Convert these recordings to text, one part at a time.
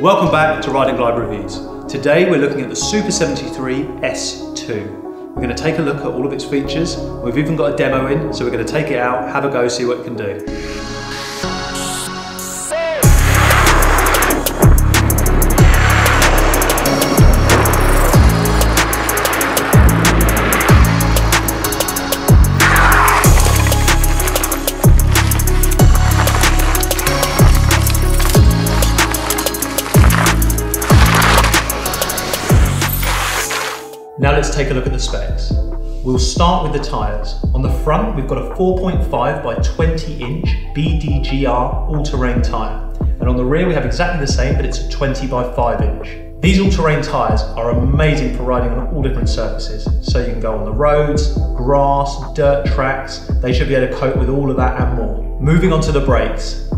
Welcome back to Ride and Glide Reviews. Today we're looking at the Super 73 S2. We're going to take a look at all of its features. We've even got a demo in, so we're going to take it out, have a go, see what it can do. Now let's take a look at the specs. We'll start with the tyres. On the front, we've got a 4.5 by 20 inch BDGR all-terrain tyre. And on the rear, we have exactly the same, but it's a 20 by 5 inch. These all-terrain tyres are amazing for riding on all different surfaces. So you can go on the roads, grass, dirt tracks. They should be able to cope with all of that and more. Moving on to the brakes.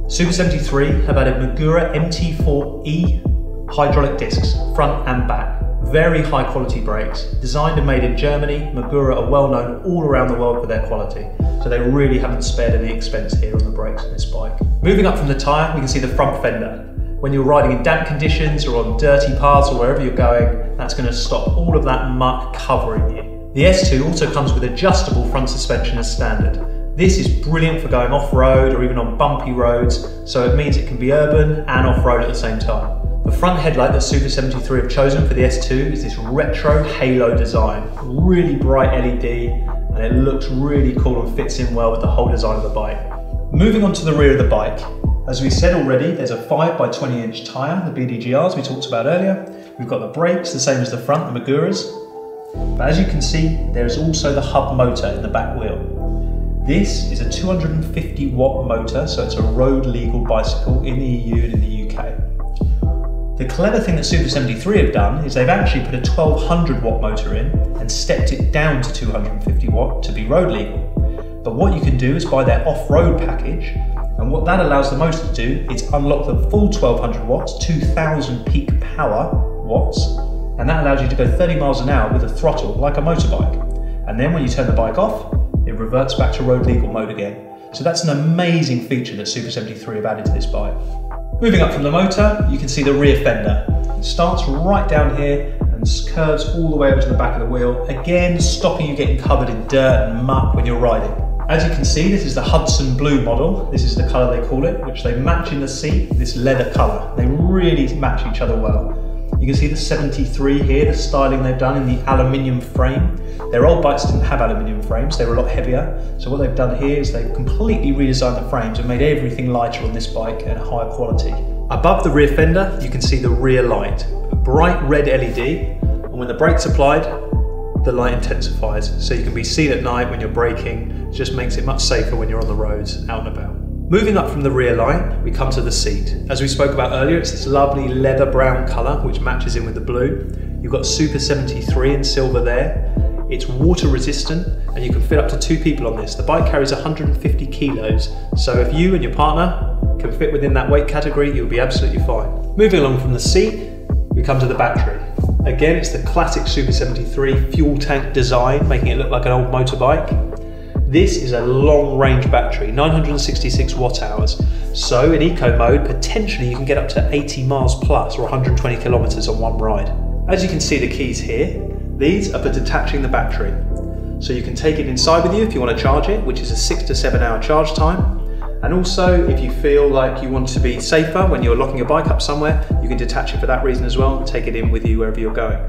Super 73 have added Magura MT4E hydraulic discs, front and back. Very high quality brakes, designed and made in Germany. Magura are well known all around the world for their quality, so they really haven't spared any expense here on the brakes on this bike. Moving up from the tyre, we can see the front fender. When you're riding in damp conditions or on dirty paths or wherever you're going, that's going to stop all of that muck covering you. The S2 also comes with adjustable front suspension as standard. This is brilliant for going off-road or even on bumpy roads, so it means it can be urban and off-road at the same time. The front headlight that Super 73 have chosen for the S2 is this retro halo design. Really bright LED, and it looks really cool and fits in well with the whole design of the bike. Moving on to the rear of the bike. As we said already, there's a 5 by 20 inch tyre, the BDGRs we talked about earlier. We've got the brakes, the same as the front, the Maguras. But as you can see, there's also the hub motor in the back wheel. This is a 250 watt motor, so it's a road legal bicycle in the EU and in the UK. The clever thing that Super 73 have done is they've actually put a 1200 watt motor in and stepped it down to 250 watt to be road legal. But what you can do is buy their off-road package, and what that allows the motor to do is unlock the full 1200 watts, 2000 peak power watts, and that allows you to go 30 miles an hour with a throttle like a motorbike. And then when you turn the bike off, it reverts back to road legal mode again. So that's an amazing feature that Super 73 have added to this bike. Moving up from the motor, you can see the rear fender. It starts right down here and curves all the way over to the back of the wheel, again stopping you getting covered in dirt and muck when you're riding. As you can see, this is the Hudson Blue model. This is the colour they call it, which they match in the seat, this leather colour. They really match each other well. You can see the 73 here, the styling they've done in the aluminium frame. Their old bikes didn't have aluminium frames, they were a lot heavier. So what they've done here is they've completely redesigned the frames and made everything lighter on this bike and higher quality. Above the rear fender, you can see the rear light, a bright red LED, and when the brake's applied, the light intensifies. So you can be seen at night when you're braking. It just makes it much safer when you're on the roads, out and about. Moving up from the rear line, we come to the seat. As we spoke about earlier, it's this lovely leather brown colour, which matches in with the blue. You've got Super 73 in silver there. It's water resistant, and you can fit up to 2 people on this. The bike carries 150 kilos, so if you and your partner can fit within that weight category, you'll be absolutely fine. Moving along from the seat, we come to the battery. Again, it's the classic Super 73 fuel tank design, making it look like an old motorbike. This is a long range battery, 966 watt hours. So in eco mode, potentially you can get up to 80 miles plus or 120 kilometers on one ride. As you can see the keys here, these are for detaching the battery. So you can take it inside with you if you want to charge it, which is a 6 to 7 hour charge time. And also, if you feel like you want to be safer when you're locking your bike up somewhere, you can detach it for that reason as well and take it in with you wherever you're going.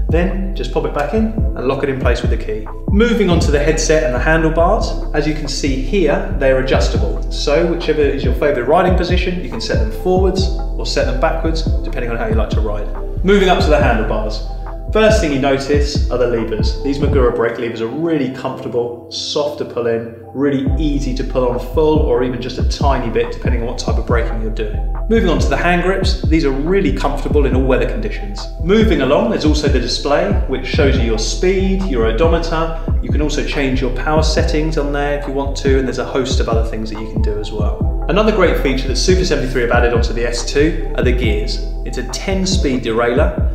Then just pop it back in and lock it in place with the key. Moving on to the headset and the handlebars, as you can see here, they're adjustable. So whichever is your favourite riding position, you can set them forwards or set them backwards, depending on how you like to ride. Moving up to the handlebars. First thing you notice are the levers. These Magura brake levers are really comfortable, soft to pull in, really easy to pull on full or even just a tiny bit depending on what type of braking you're doing. Moving on to the hand grips, these are really comfortable in all weather conditions. Moving along, there's also the display which shows you your speed, your odometer. You can also change your power settings on there if you want to, and there's a host of other things that you can do as well. Another great feature that Super 73 have added onto the S2 are the gears. It's a 10-speed derailleur.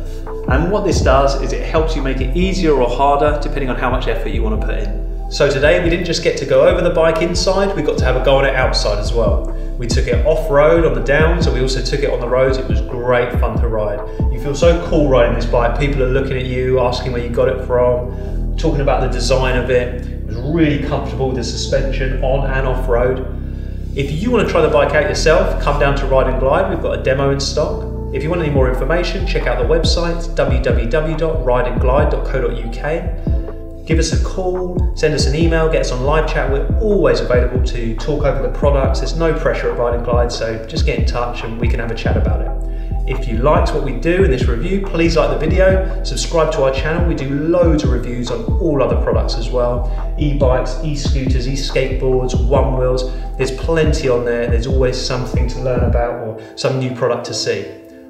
And what this does is it helps you make it easier or harder depending on how much effort you want to put in. So today we didn't just get to go over the bike inside, we got to have a go on it outside as well. We took it off-road on the downs, and we also took it on the roads. It was great fun to ride. You feel so cool riding this bike. People are looking at you, asking where you got it from, talking about the design of it. It was really comfortable with the suspension on and off-road. If you want to try the bike out yourself, come down to Ride and Glide. We've got a demo in stock. If you want any more information, check out the website, www.rideandglide.co.uk. Give us a call, send us an email, get us on live chat. We're always available to talk over the products. There's no pressure at Ride and Glide, so just get in touch and we can have a chat about it. If you liked what we do in this review, please like the video, subscribe to our channel. We do loads of reviews on all other products as well. E-bikes, e-scooters, e-skateboards, one wheels. There's plenty on there. There's always something to learn about or some new product to see.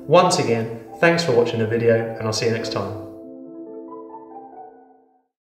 Once again, thanks for watching the video, and I'll see you next time.